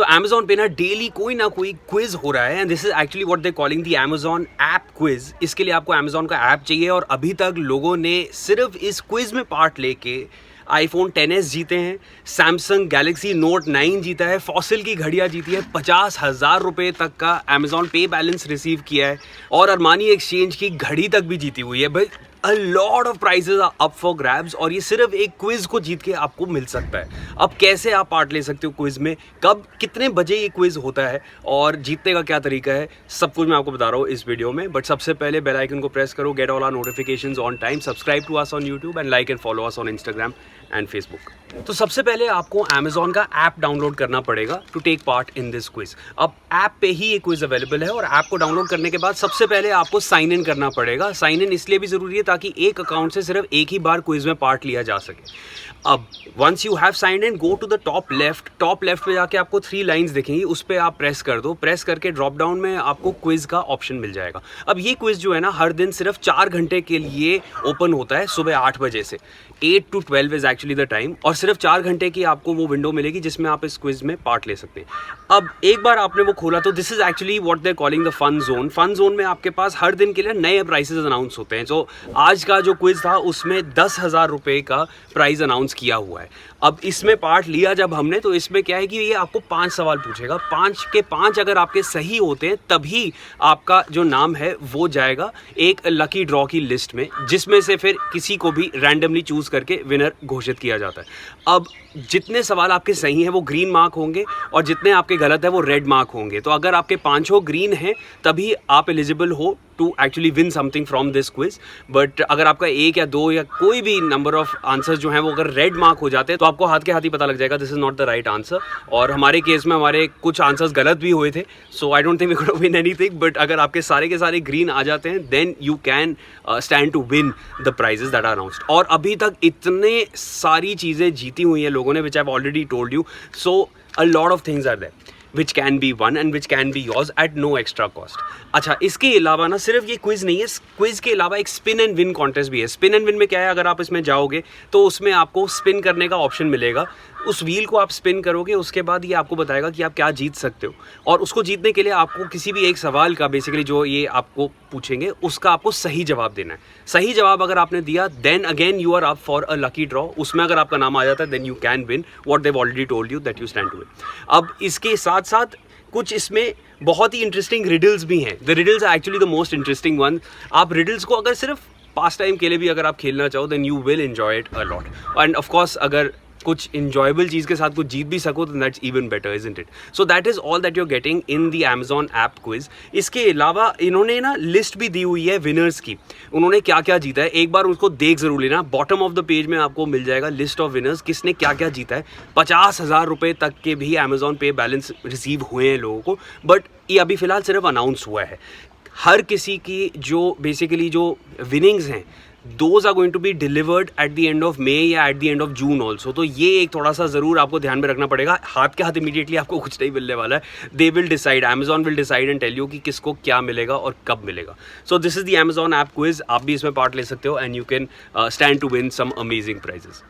तो Amazon पे ना डेली कोई ना कोई क्विज हो रहा है and this is actually what they calling the Amazon app quiz. इसके लिए आपको Amazon का ऐप चाहिए और अभी तक लोगों ने सिर्फ इस क्विज में पार्ट लेके iPhone XS जीते हैं, Samsung Galaxy Note 9 जीता है, फॉसिल की घड़ियाँ जीती है, 50,000 रुपये तक का Amazon पे बैलेंस रिसीव किया है और अरमानी एक्सचेंज की घड़ी तक भी जीती हुई है। भाई a lot of prizes are up for grabs और ये सिर्फ एक क्विज को जीत के आपको मिल सकता है। अब कैसे आप पार्ट ले सकते हो क्विज में, कब कितने बजे ये क्विज होता है और जीतने का क्या तरीका है, सब कुछ मैं आपको बता रहा हूँ इस वीडियो में। बट सबसे पहले बेल आइकन को प्रेस करो, get all our notifications on time, subscribe to us on YouTube and like and follow us on Instagram and Facebook. तो सबसे पहले आपको Amazon का ऐप डाउनलोड करना पड़ेगा to take part in this quiz. अब ऐप पे ही ये क्विज अवेलेबल है और ऐप को डाउनलोड करने के बाद सबसे पहले आपको साइन इन करना पड़ेगा। साइन इन इसलिए भी ज़रूरी है ताकि एक अकाउंट से सिर्फ एक ही बार क्विज में पार्ट लिया जा सके। अब once you have signed in, go to the top left पे जाके आपको 3 लाइंस दिखेंगी, उस पर आप प्रेस कर दो। प्रेस करके ड्रॉप डाउन में आपको क्विज का ऑप्शन मिल जाएगा। अब ये क्विज जो है ना हर दिन सिर्फ 4 घंटे के लिए ओपन होता है, सुबह 8 बजे से 8 to 12 is actually the time, और सिर्फ 4 घंटे की आपको वो विंडो मिलेगी जिसमें आप इस क्विज में पार्ट ले सकते हैं। अब एक बार आपने वो खोला तो this is actually what they calling the fun zone. Fun zone में आपके पास हर दिन के लिए नए प्राइसेस अनाउंस होते हैं। तो आज का जो क्विज था उसमें 10,000 रुपये का प्राइज अनाउंस किया हुआ है। अब इसमें पार्ट लिया जब हमने, तो इसमें क्या है कि ये आपको 5 सवाल पूछेगा, 5 के 5 अगर आपके सही होते हैं तभी आपका जो नाम है वो जाएगा एक लकी ड्रॉ की लिस्ट में, जिसमें से फिर किसी को भी रैंडमली चूज करके विनर घोषित किया जाता है। अब जितने सवाल आपके सही हैं वो ग्रीन मार्क होंगे और जितने आपके गलत है वो रेड मार्क होंगे। तो अगर आपके 5 ग्रीन हैं तभी आप एलिजिबल हो to actually win something from this quiz. But अगर आपका 1 या 2 या कोई भी नंबर ऑफ आंसर्स जो हैं वो अगर रेड मार्क हो जाते हैं तो आपको हाथ के हाथ ही पता लग जाएगा this is not the right answer. और हमारे केस में हमारे कुछ आंसर्स गलत भी हुए थे, so I don't think we could win anything. But अगर आपके सारे के सारे ग्रीन आ जाते हैं then you can stand to win the prizes that are announced. और अभी तक इतने सारी चीज़ें जीती हुई हैं लोगों ने, which I have already told you. So a lot of things are there which can be won and which can be yours at no extra cost। अच्छा, इसके अलावा ना सिर्फ ये क्विज नहीं है, क्विज के अलावा एक स्पिन एंड विन कॉन्टेस्ट भी है। स्पिन एंड विन में क्या है, अगर आप इसमें जाओगे तो उसमें आपको स्पिन करने का ऑप्शन मिलेगा। उस व्हील को आप स्पिन करोगे, उसके बाद ये आपको बताएगा कि आप क्या जीत सकते हो। और उसको जीतने के लिए आपको किसी भी एक सवाल का, बेसिकली जो ये आपको पूछेंगे उसका आपको सही जवाब देना है। सही जवाब अगर आपने दिया then again you are up for a lucky draw. उसमें अगर आपका नाम आ जाता है then you can win what they've already told you that you stand to win. अब इसके साथ साथ कुछ इसमें बहुत ही इंटरेस्टिंग रिडल्स भी हैं। The riddles are actually the most interesting one. आप रिडल्स को अगर सिर्फ पास टाइम के लिए भी अगर आप खेलना चाहो then you will enjoy it a lot. And of course अगर कुछ इंजॉयबल चीज़ के साथ कुछ जीत भी सको तो that's even better, isn't it? So that is all that you are getting in the Amazon app quiz. इसके अलावा इन्होंने ना लिस्ट भी दी हुई है विनर्स की, उन्होंने क्या क्या जीता है। एक बार उसको देख ज़रूर लेना, बॉटम ऑफ द पेज में आपको मिल जाएगा लिस्ट ऑफ विनर्स, किसने क्या क्या जीता है। 50,000 रुपये तक के भी Amazon पे बैलेंस रिसीव हुए हैं लोगों को, बट ये अभी फ़िलहाल सिर्फ अनाउंस हुआ है। हर किसी की जो बेसिकली जो विनिंग्स हैं those are going to be delivered at the end of May या at the end of June also. तो ये एक थोड़ा सा ज़रूर आपको ध्यान में रखना पड़ेगा। हाथ के हाथ इमीडिएटली आपको कुछ नहीं मिलने वाला है। They will decide, Amazon will decide and tell you कि किसको क्या मिलेगा और कब मिलेगा। So this is the Amazon app quiz. आप भी इसमें पार्ट ले सकते हो and you can stand to win some amazing prices.